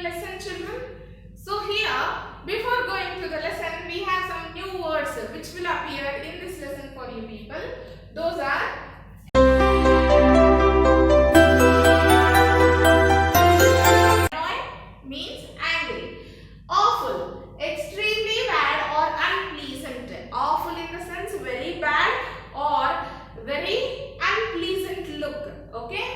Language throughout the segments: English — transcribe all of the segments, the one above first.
lesson, children? So here, before going to the lesson, we have some new words which will appear in this lesson for you people. Those are annoyed means angry, awful, extremely bad or unpleasant. Awful in the sense very bad or very unpleasant look. Okay.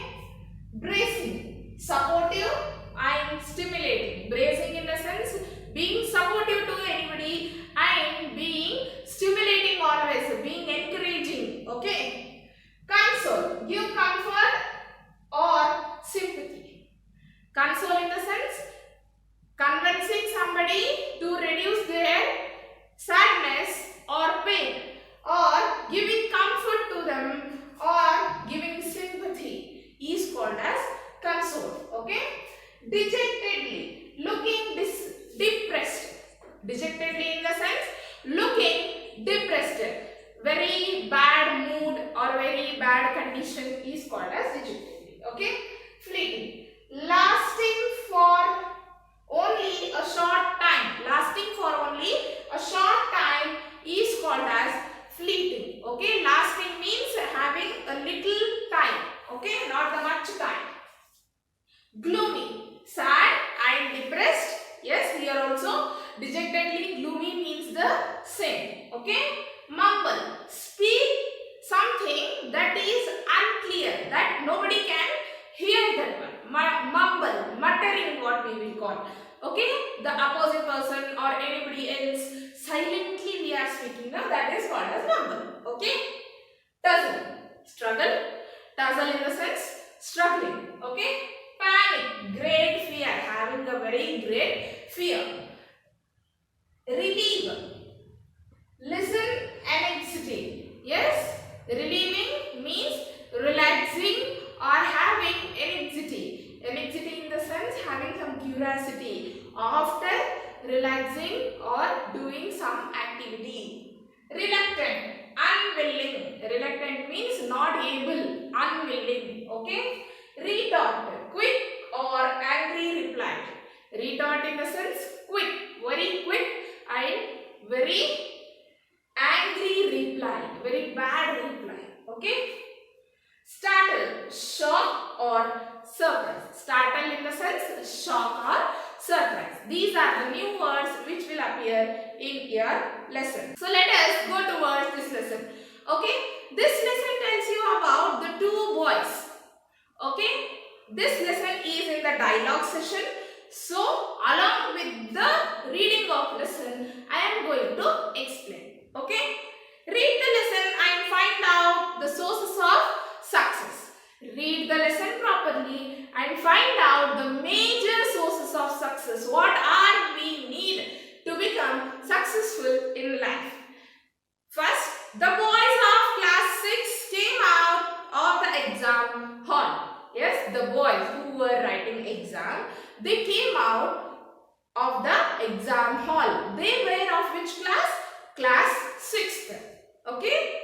Bracing, supportive and stimulating. Bracing in the sense being supportive to anybody and being stimulating always, being encouraging. Okay. Console, give comfort or sympathy. Console in the sense convincing somebody to reduce their sadness or pain, or giving comfort to them or giving sympathy is called as console. Okay. Dejectedly, looking depressed. Dejectedly in the sense looking depressed, very bad mood or very bad condition is called as dejectedly. Okay. Fleeting, lasting for only a short time. Lasting for only a short time is called as fleeting. Okay. Lasting means having a little time. Okay. Not the much time. Gloomy, sad and depressed. Yes, here also dejectedly gloomy means the same. Okay. Mumble, speak something that is unclear, that nobody can hear that one. Mumble, muttering, what we will call. Okay. The opposite person or anybody else silently we are speaking now, that is called as mumble. Okay. Tussle, struggle. Tussle in the sense struggling. Okay. Panic, great fear, having a very great fear. Relieve, listen and excitate. Yes, relieving means relaxing or having anxiety. Anxiety in the sense having some curiosity after relaxing or doing some activity. Reluctant, unwilling. Reluctant means not able, unwilling. Okay. Retort, quick or angry reply. Retort in the sense quick, very quick and very angry reply, very bad reply. Okay. Startle, shock or surprise. Startle in the sense shock or surprise. These are the new words which will appear in your lesson. So let us go towards this lesson. Okay. This lesson tells you about the two boys. Okay, this lesson is in the dialogue session. So, along with the reading of lesson, I am going to explain. Okay, read the lesson and find out the sources of success. Read the lesson properly and find out the major sources of success. What are we need to become successful in life? First, the boys of class 6 came out of the exam hall. Yes, the boys who were writing exam, they came out of the exam hall. They were of which class? Class 6th. Okay.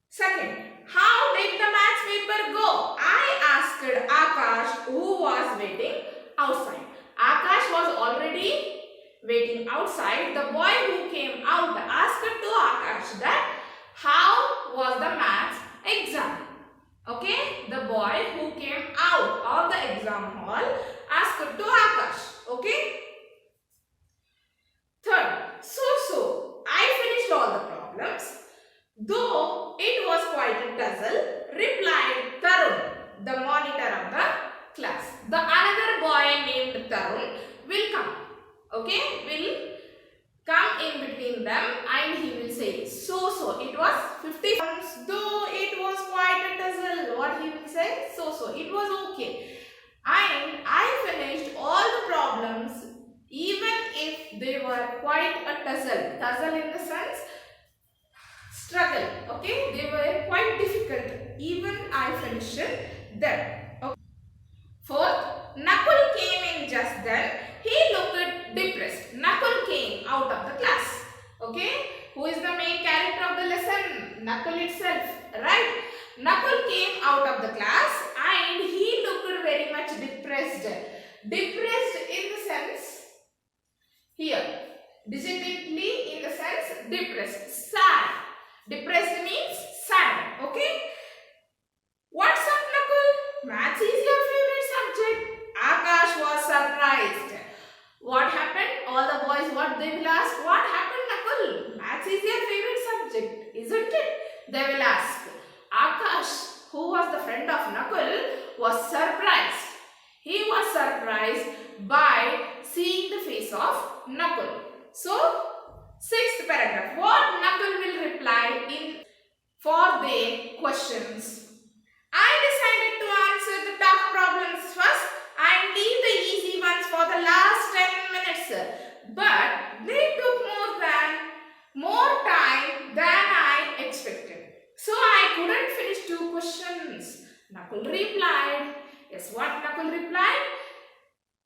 Second, how did the maths paper go? I asked Akash, who was waiting outside. Akash was already waiting outside. The boy who came out asked to Akash that how was the maths exam? Okay, the boy who came out of the exam hall asked to Akash. Okay. Third, so I finished all the problems. Though it was quite a tussle, replied Tarun, the monitor of the class. The another boy named Tarun will come. Okay, will come in between them and he will say, so it was 50 pounds, though it was quite a tussle. What he will say? So it was okay. And I finished all the problems even if they were quite a tussle. Tussle in the sense struggle. Okay, they were quite difficult. Even I finished them. Okay. Fourth, Nakul came in just then. He looked depressed. Nakul came out of the class. Okay. Who is the main character of the lesson? Nakul itself. Right. Nakul came out of the class and he looked very much depressed. Depressed in the sense here. Dejectedly in the sense depressed. Sad. Depressed means sad. Okay. What's up, Nakul? Maths is your favorite subject. Akash was surprised. What happened? All the boys, what they will ask? What happened, Nakul? Maths is your favorite subject, isn't it? They will ask. Akash, who was the friend of Nakul, was surprised. He was surprised by seeing the face of Nakul. So, sixth paragraph. What Nakul will reply in for their questions? I decided to answer the tough problems first and leave the easy ones for the last 10 minutes. But they took more time than I expected. So I couldn't finish 2 questions. Nakul replied. Yes, what Nakul replied?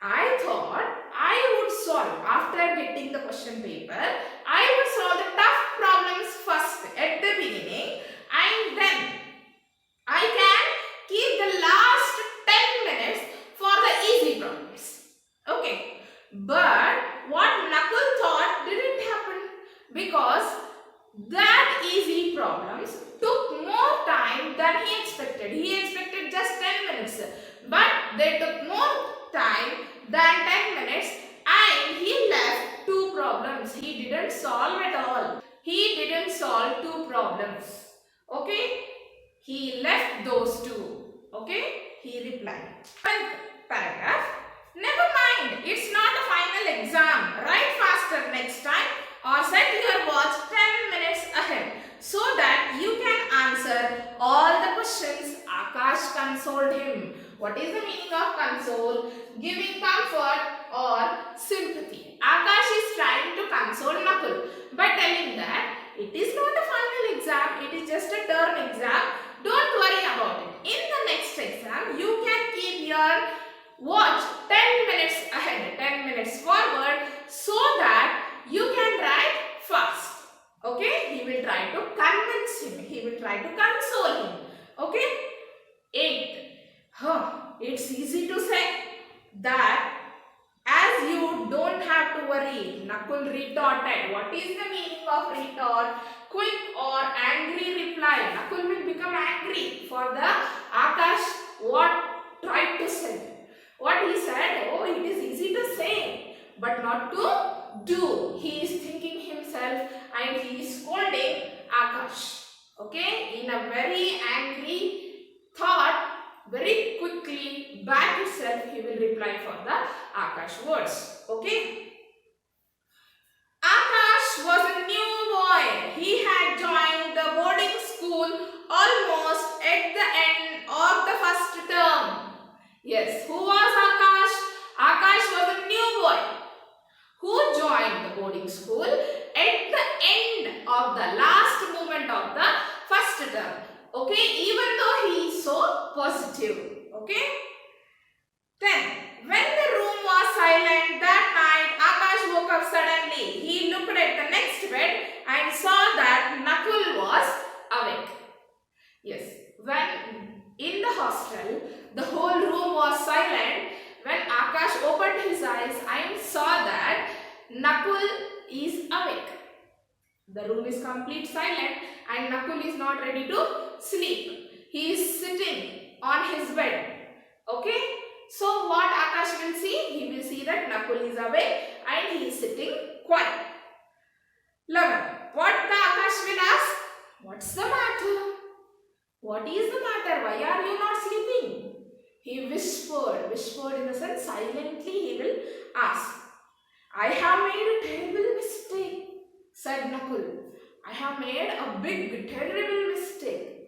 I thought I would solve, after getting the question paper, I would solve the tough problems first at the beginning and then I can keep the last 10 minutes for the easy problems. Okay. But what Nakul thought didn't happen because that easy problems took more time than he expected. He expected just 10 minutes. But they took more time than 10 minutes and he left 2 problems. He didn't solve at all. He didn't solve 2 problems. Okay. He left those 2. Okay. He replied. 12th paragraph. Never mind. It's not a final exam. Write faster next time or set your watch 10 minutes ahead so that you can answer all the questions. Akash consoled him. What is the meaning of console? Giving comfort or sympathy. Akash is trying to console Nakul by telling that it is not a final exam. It is just a term exam. Don't worry about it. In the next exam, you can keep your watch 10 minutes ahead, 10 minutes forward so that you can write fast. Okay? He will try to convince him. He will try to console him. Okay? 8th. It's easy to say that as you don't have to worry. Nakul retorted. What is the meaning of retort? Quick or angry reply. Nakul will become angry for the Akash what tried to say. What he said, oh, it is easy to say, but not to do. He is thinking himself and he is scolding Akash. Okay, in a very angry thought, very quickly back itself he will reply for the Akash words. Okay. Akash was a new boy. He had joined the boarding school almost at the end of the first term. Yes, who was Akash? Akash was a new boy who joined the boarding school at the end of the last moment of the first term. Okay, even though he is so positive. Okay. 10. When the room was silent that night, Akash woke up suddenly. He looked at the next bed and saw that Nakul was awake. Yes, when in the hostel, the whole room was silent. When Akash opened his eyes and saw that Nakul is awake. The room is complete silent and Nakul is not ready to sleep. He is sitting on his bed. Okay. So what Akash will see? He will see that Nakul is awake and he is sitting quiet. 11. What the Akash will ask? What's the matter? What is the matter? Why are you not sleeping? He whispered in the sense silently he will ask. I have made a terrible mistake, said Nakul. I have made a big, terrible mistake.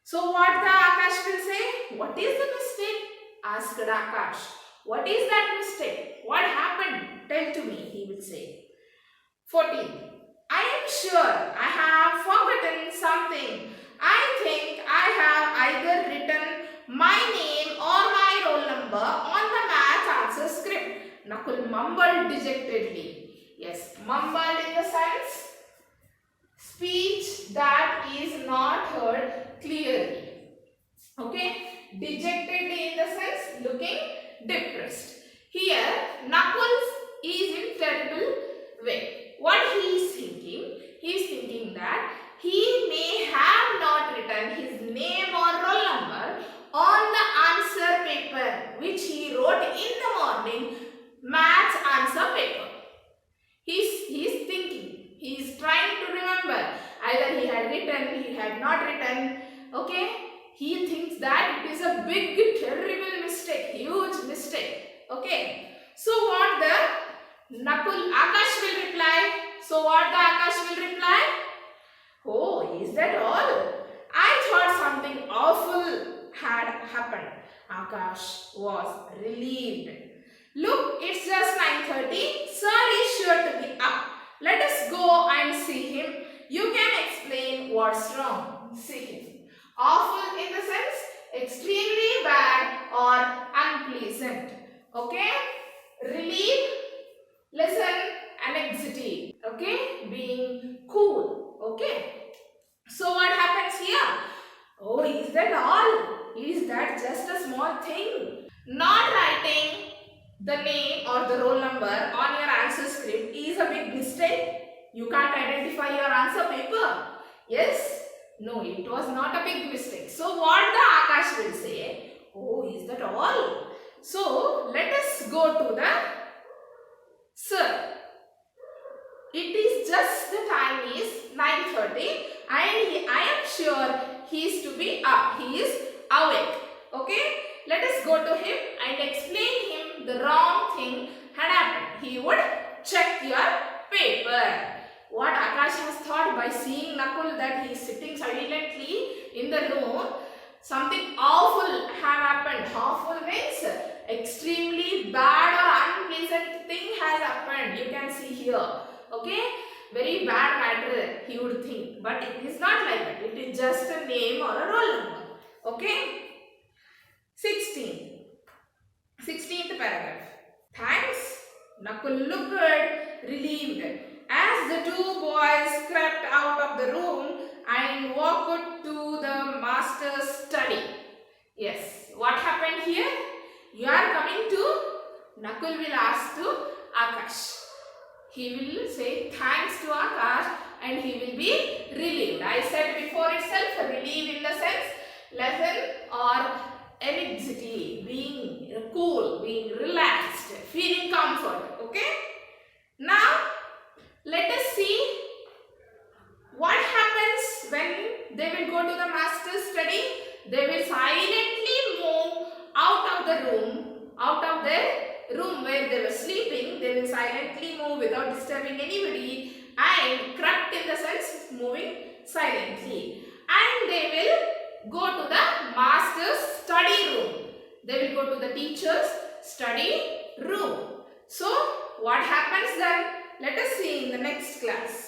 So what the Akash will say? What is the mistake? Asked Akash. What is that mistake? What happened? Tell to me, he will say. 14. I am sure I have forgotten something. I think I have either written my name or my roll number on the math answer script. Nakul mumbled dejectedly. Yes, mumbled in the sense speech that is not heard clearly. Okay, dejectedly in the sense looking depressed. Here, Nakul is in terrible way. What he is thinking? He is thinking that he may have not written his name or roll number on the answer paper which he wrote in the morning maths answer paper. He is thinking, he is trying to remember either he had written, he had not written. Okay, he thinks that it is a big terrible mistake, huge mistake. Okay, so what the Akash will reply? So what the Akash will reply? Oh, is that all? I thought something awful had happened. Akash was relieved. Look, it's just 9:30. Sir is sure to be up. Let us go and see him. You can explain what's wrong. See him. Awful in the sense extremely bad or unpleasant. Okay? Relieve, listen, anxiety. Okay? Being cool. Okay? So what happens here? Oh, is that all? Is that just a small thing? Not writing the name or the roll number on your answer script is a big mistake. You can't identify your answer paper. Yes? No, it was not a big mistake. So what the Akash will say? Oh, is that all? So let us go to the sir. It is just the time is 9:30 and I am sure he is to be up. He is awake. Okay? Let us go to him and explain him the wrong thing had happened. He would check your paper. What Akash has thought by seeing Nakul that he is sitting silently in the room, something awful have happened. Awful means extremely bad or unpleasant thing has happened. You can see here. Okay? Very bad matter he would think. But it is not like that. It is just a name or a roll number. Okay? 16th paragraph. Thanks. Nakul looked relieved as the two boys crept out of the room and walked to the master's study. Yes, what happened here? You are coming to, Nakul will ask to Akash. He will say thanks to Akash and he will be relieved. I said before itself, relieve in the sense lesson or anxiety, being cool, being relaxed, feeling comfort. Okay? Now, let us see what happens when they will go to the master's study. They will silently move out of the room where they were sleeping. They will silently move without disturbing anybody and crept in the sense moving silently. And they will go to the master's study room. They will go to the teacher's study room. So, what happens then? Let us see in the next class.